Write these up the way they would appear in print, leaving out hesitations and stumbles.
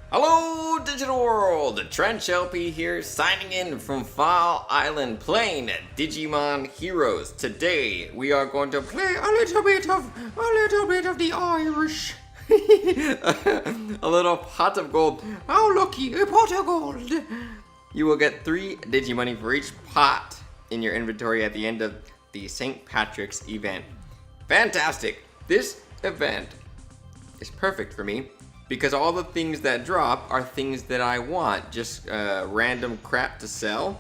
Hello, digital world! Trench LP here, signing in from File Island, playing Digimon Heroes. Today, we are going to play a little bit of the Irish. A little pot of gold. Oh, looky, a pot of gold! You will get 3 Digimoney for each pot in your inventory at the end of the St. Patrick's event. Fantastic! This event is perfect for me, because all the things that drop are things that I want. Just random crap to sell.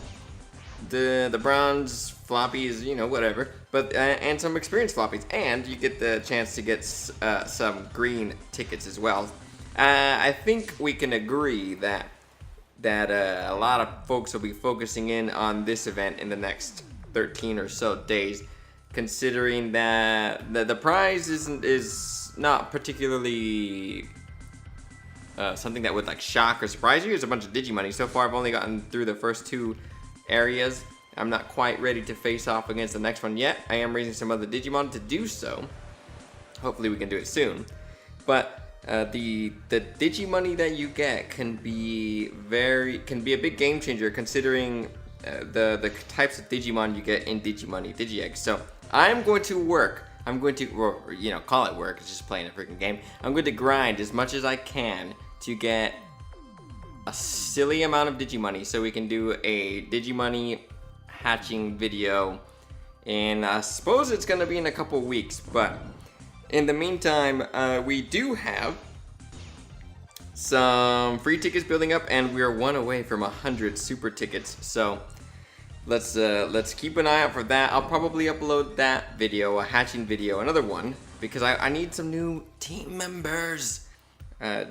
The bronze floppies, you know, whatever. But and some experience floppies. And you get the chance to get some green tickets as well. I think we can agree that a lot of folks will be focusing in on this event in the next 13 or so days, considering that the prize is not particularly something that would like shock or surprise you. It's a bunch of Digimoney. So far I've only gotten through the first 2 areas. I'm not quite ready to face off against the next one yet. I am raising some other Digimon to do so. Hopefully we can do it soon. But the Digimoney that you get can be a big game changer, considering the types of Digimon you get in Digimoney, Digi-Eggs. So I'm going to work. I'm going to, or, you know, call it work. It's just playing a freaking game. I'm going to grind as much as I can to get a silly amount of Digimoney, so we can do a Digimoney hatching video. And I suppose it's going to be in a couple weeks, but in the meantime, we do have some free tickets building up, and we're 1 away from 100 super tickets. So let's keep an eye out for that. I'll probably upload that video, a hatching video, another one, because I need some new team members. I'll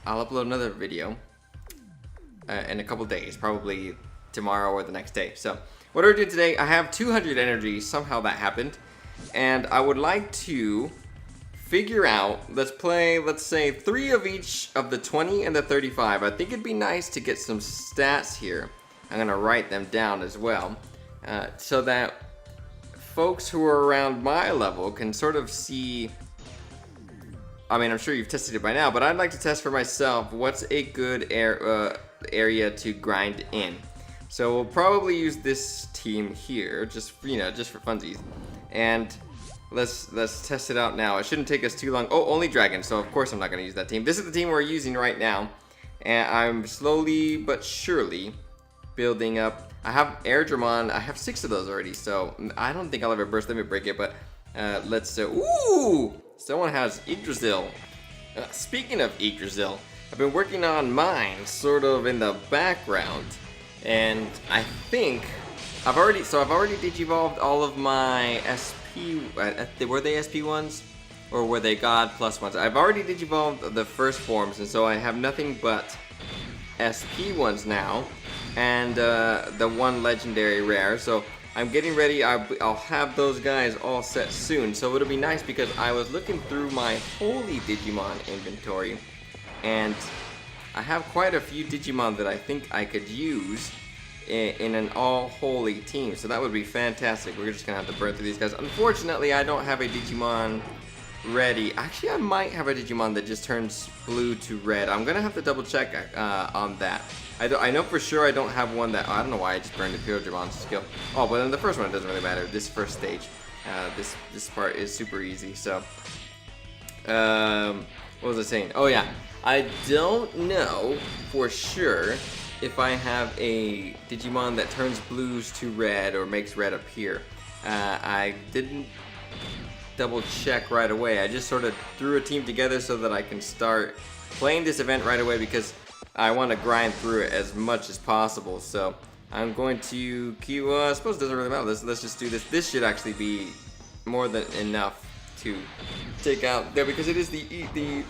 upload another video in a couple days, probably tomorrow or the next day. So what are we doing today? I have 200 energy. Somehow that happened, and I would like to figure out. Let's say 3 of each of the 20 and the 35. I think it'd be nice to get some stats here. I'm gonna write them down as well, so that folks who are around my level can sort of see. I mean, I'm sure you've tested it by now, but I'd like to test for myself what's a good area to grind in. So we'll probably use this team here, just for funsies, and let's test it out now. It shouldn't take us too long. Oh, only dragons. So of course I'm not gonna use that team. This is the team we're using right now, and I'm slowly but surely building up. I have Airdramon. I have 6 of those already, so I don't think I'll ever burst. Let me break it, but let's. Ooh! Someone has Yggdrasil. Speaking of Yggdrasil, I've been working on mine sort of in the background, and I think I've already digivolved all of my SP. Were they SP ones, or were they God Plus ones? I've already digivolved the first forms, and so I have nothing but SP ones now, and the 1 legendary rare. So I'm getting ready. I'll have those guys all set soon. So it'll be nice, because I was looking through my holy Digimon inventory, and I have quite a few Digimon that I think I could use in an all holy team. So that would be fantastic. We're just gonna have to burn through these guys. Unfortunately, I don't have a Digimon ready. Actually, I might have a Digimon that just turns blue to red. I'm gonna have to double check on that. I know for sure I don't have one that. I don't know why I just burned the Teepublic skill. Oh, but in the first one it doesn't really matter. This first stage, this part is super easy. So, what was I saying? Oh yeah, I don't know for sure if I have a Digimon that turns blues to red or makes red appear. I didn't double check right away. I just sort of threw a team together so that I can start playing this event right away, because I want to grind through it as much as possible. So I'm going to keep. I suppose it doesn't really matter. Let's just do this. This should actually be more than enough to take out there, because it is the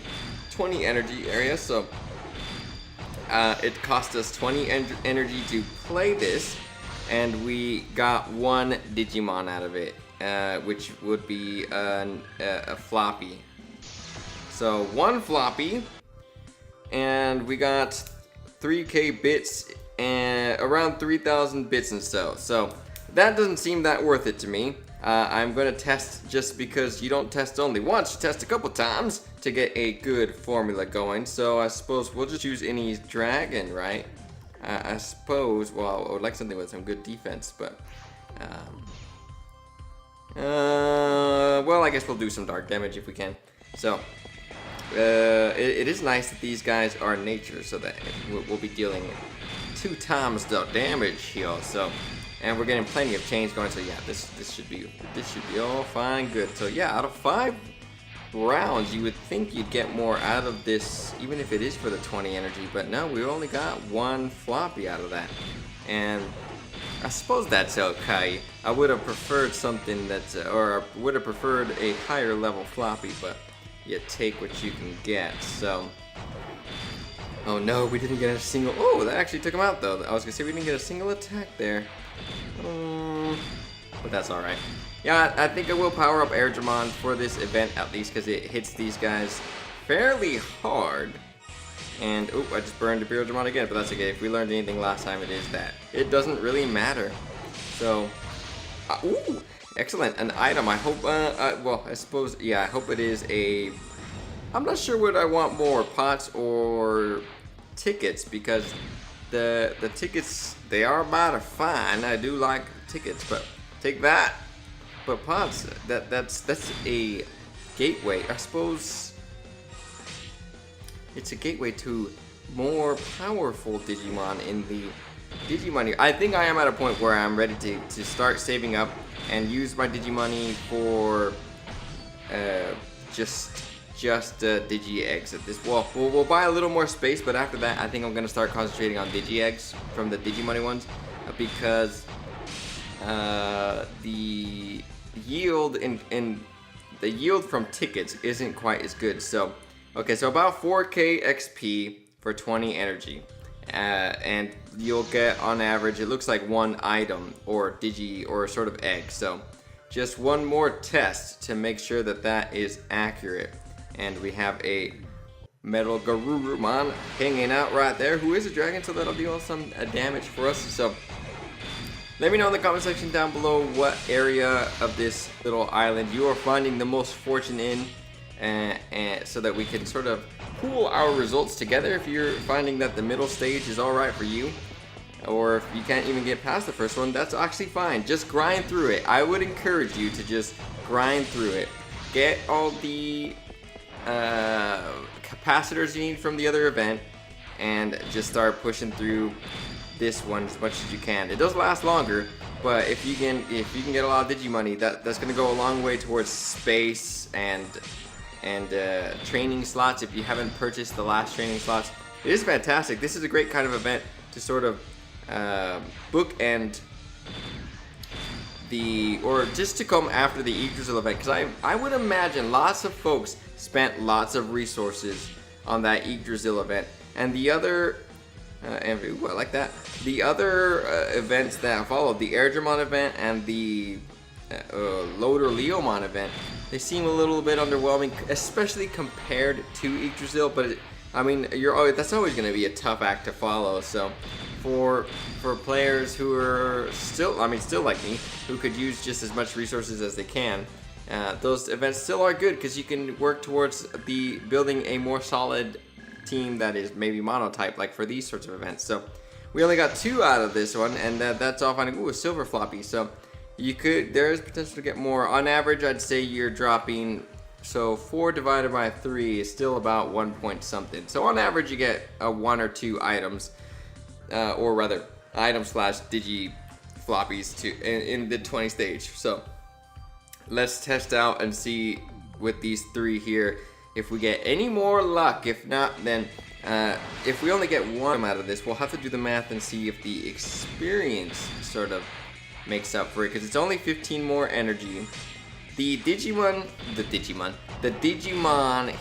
20 energy area. So it cost us 20 energy to play this, and we got 1 Digimon out of it, which would be a floppy. So 1 floppy. And we got 3k bits and around 3,000 bits and so that doesn't seem that worth it to me. I'm gonna test just because you don't test only once, you test a couple times. to get a good formula going. So I suppose we'll just choose any dragon, right? I suppose, well, I would like something with some good defense, but well, I guess we'll do some dark damage if we can. So it is nice that these guys are nature, so that we'll be dealing 2 times the damage here. So, and we're getting plenty of chains going. So yeah, this should be all fine, good. So yeah, out of 5 rounds, you would think you'd get more out of this, even if it is for the 20 energy. But no, we only got 1 floppy out of that, and I suppose that's okay. I would have preferred something that's, or would have preferred a higher level floppy, but you take what you can get. So, oh no, we didn't get a single. Oh, that actually took him out though. I was gonna say we didn't get a single attack there, but that's all right. Yeah, I think I will power up Digimon for this event at least, because it hits these guys fairly hard. And oh, I just burned a Digimon again, but that's okay. If we learned anything last time, it is that it doesn't really matter. So, ooh, excellent, an item. I hope. Well, I suppose. Yeah, I hope it is a. I'm not sure what I want more, pots or tickets, because the tickets, they are about fine. I do like tickets, but take that. But pots, that's a gateway. I suppose it's a gateway to more powerful Digimon in the Digimon. I think I am at a point where I'm ready to start saving up and use my Digimoney for just Digi eggs at this. Well, we'll buy a little more space, but after that, I think I'm gonna start concentrating on Digi eggs from the Digimoney ones, because the yield in the yield from tickets isn't quite as good. So okay, so about 4k XP for 20 energy, and you'll get on average, it looks like 1 item or digi or sort of egg. So just one more test to make sure that that is accurate, and we have a Metal Garurumon hanging out right there, who is a dragon, so that'll deal some damage for us. So let me know in the comment section down below what area of this little island you are finding the most fortune in, and so that we can sort of pool our results together. If you're finding that the middle stage is alright for you, or if you can't even get past the first one, that's actually fine. Just grind through it. I would encourage you to just grind through it. Get all the capacitors you need from the other event, and just start pushing through this one as much as you can. It does last longer, but if you can get a lot of Digimoney, that's gonna go a long way towards space and training slots. If you haven't purchased the last training slots, it is fantastic. This is a great kind of event to sort of bookend or just to come after the Yggdrasil event, because I would imagine lots of folks spent lots of resources on that Yggdrasil event, and the other ooh, I like that. The other events that followed, the Digimon event and the Loader Leomon event, they seem a little bit underwhelming, especially compared to Yggdrasil. But I mean, that's always going to be a tough act to follow. So for players who are still like me, who could use just as much resources as they can, those events still are good, because you can work towards building a more solid team that is maybe monotype, like for these sorts of events. So we only got 2 out of this one, and that's all fine. Ooh, a silver floppy. So there is potential to get more. On average, I'd say you're dropping, so 4 divided by 3 is still about 1 point something. So on average, you get 1 or 2 items, or rather item slash digi floppies in the 20 stage. So let's test out and see with these 3 here if we get any more luck. If not, then if we only get 1 out of this, we'll have to do the math and see if the experience sort of makes up for it, because it's only 15 more energy. The Digimon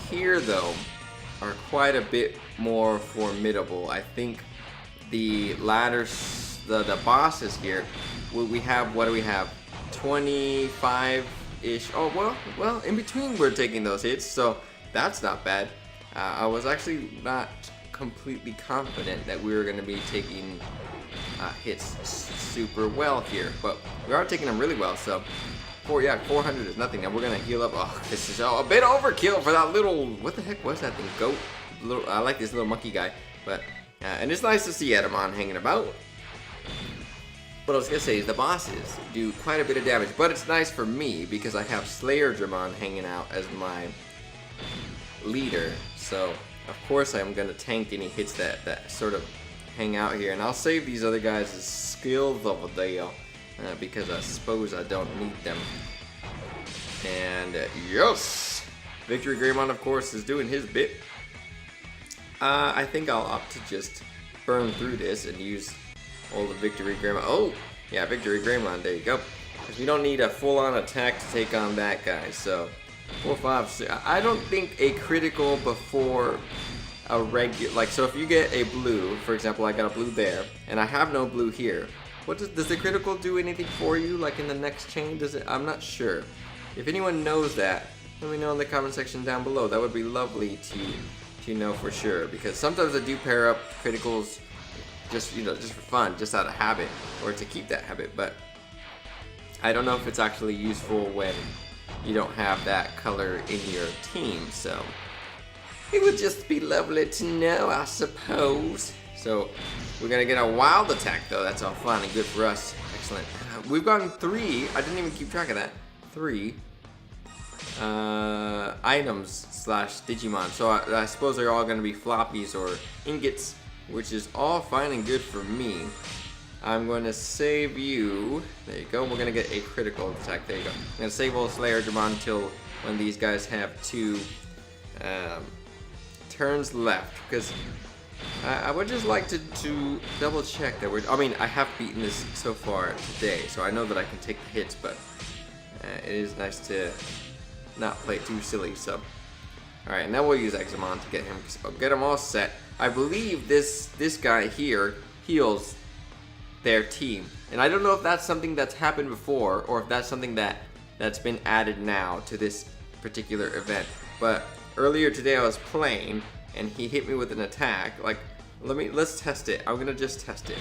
here though are quite a bit more formidable. I think the ladders, the bosses here, we have, what do we have? 25-ish. Oh well, in between we're taking those hits, so that's not bad. I was actually not completely confident that we were going to be taking hits super well here, but we are taking them really well. So Yeah, 400 is nothing. Now we're gonna heal up. Oh, this is a bit overkill for that little. What the heck was that thing? Goat. Little. I like this little monkey guy, but and it's nice to see Edamon hanging about. What I was gonna say is the bosses do quite a bit of damage, but it's nice for me because I have Slayer Dramon hanging out as my leader. So of course I'm gonna tank any hits that sort of hang out here, and I'll save these other guys as skills over there. Because I suppose I don't need them. And yes! Victory Greymon, of course, is doing his bit. I think I'll opt to just burn through this and use all the Victory Greymon. Oh! Yeah, Victory Greymon, there you go. Because we don't need a full-on attack to take on that guy. So, 4, 5, 6. I don't think a critical before a regular... Like, so if you get a blue, for example, I got a blue there, and I have no blue here. What does the critical do anything for you, like in the next chain? Does it? I'm not sure. If anyone knows that, let me know in the comment section down below. That would be lovely to know for sure. Because sometimes I do pair up criticals, just just for fun, just out of habit, or to keep that habit. But I don't know if it's actually useful when you don't have that color in your team. So it would just be lovely to know, I suppose. So we're gonna get a wild attack though. That's all fun and good for us. Excellent. We've gotten 3. I didn't even keep track of that. 3 items / Digimon. So I suppose they're all gonna be floppies or ingots, which is all fine and good for me. I'm going to save you. There you go. We're gonna get a critical attack. There you go. I'm gonna save old Slayer Dramon until when these guys have 2 turns left, because I would just like to double check that I mean, I have beaten this so far today, so I know that I can take the hits, but it is nice to not play it too silly, so. Alright, now we'll use Examon to get him all set. I believe this guy here heals their team. And I don't know if that's something that's happened before, or if that's something that's been added now to this particular event. But earlier today I was playing, and he hit me with an attack. Like, let's test it. I'm gonna just test it.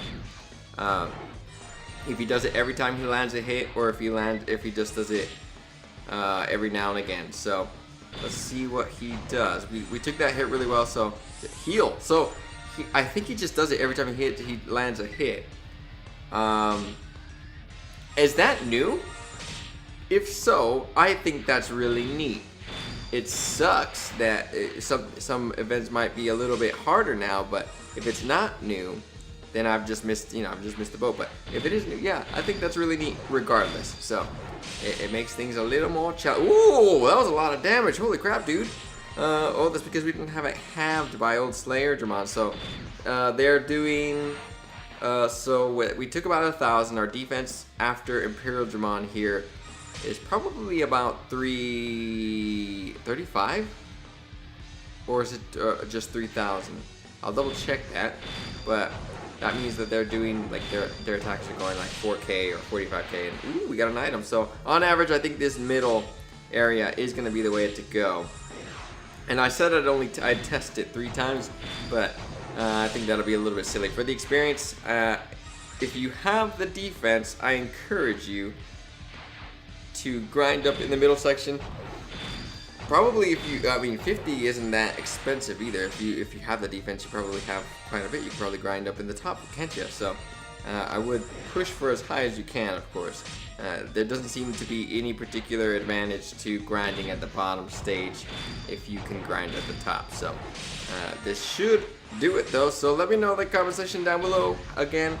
If he does it every time he lands a hit, or if he just does it every now and again. So let's see what he does. We took that hit really well. So heal. So I think he just does it every time he lands a hit. Is that new? If so, I think that's really neat. It sucks that some events might be a little bit harder now, but if it's not new, then I've just missed the boat. But if it is new, yeah, I think that's really neat regardless. So it makes things a little more challenging. Ooh, that was a lot of damage. Holy crap, dude. Oh, that's because we didn't have it halved by old Slayer Dramon. So they're doing, so we took about 1,000. Our defense after Imperial Dramon here is probably about 335, or is it just 3,000? I'll double check that, but that means that they're doing, like, their attacks are going like 4K or 45K, and ooh, we got an item. So on average, I think this middle area is going to be the way to go. And I said I'd test it 3 times, but I think that'll be a little bit silly for the experience. If you have the defense, I encourage you to grind up in the middle section. Probably if you, I mean, 50 isn't that expensive either. If you have the defense, you probably have quite a bit. You can probably grind up in the top, can't you? So I would push for as high as you can, of course. There doesn't seem to be any particular advantage to grinding at the bottom stage if you can grind at the top. So this should do it though. So let me know in the comment section down below. Again,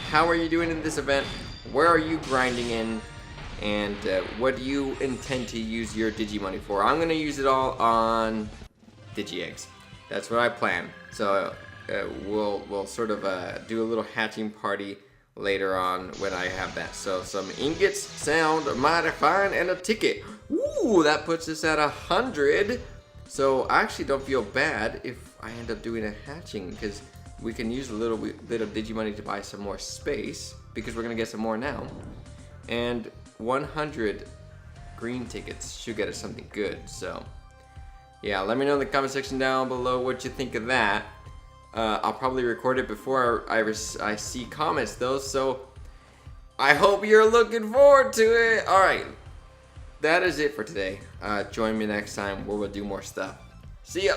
how are you doing in this event? Where are you grinding in? And what do you intend to use your Digimoney for? I'm gonna use it all on Digi-Eggs. That's what I plan. So we'll sort of do a little hatching party later on when I have that. So some ingots sound mighty fine, and a ticket. Ooh, that puts us at 100. So I actually don't feel bad if I end up doing a hatching, because we can use a little bit of Digimoney to buy some more space, because we're gonna get some more now. And 100 green tickets should get us something good. So yeah, let me know in the comment section down below what you think of that. I'll probably record it before I see comments though, so I hope you're looking forward to it. Alright, that is it for today. Join me next time where we'll do more stuff. See ya!